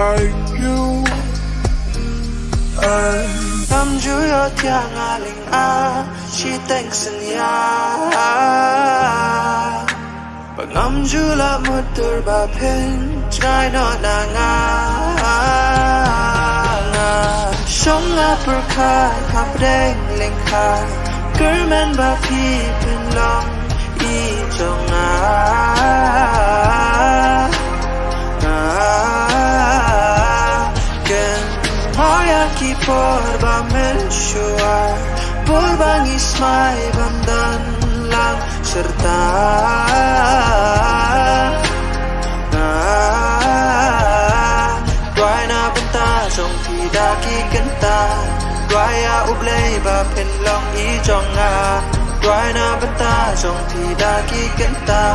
like you. Tâm chú yo tia nga ling a chi teng san ya. But ngam chú la mutur ba pen try no na nga. Song a per ka kap deng ling ka. Kerman ba pi pen long i jong a. Por ba mensyua por bangis may bandan lang serta Dwai na benta jong tidak kikenta Dwai a ublay ba penlong i jong a Dwai na benta jong tidak kikenta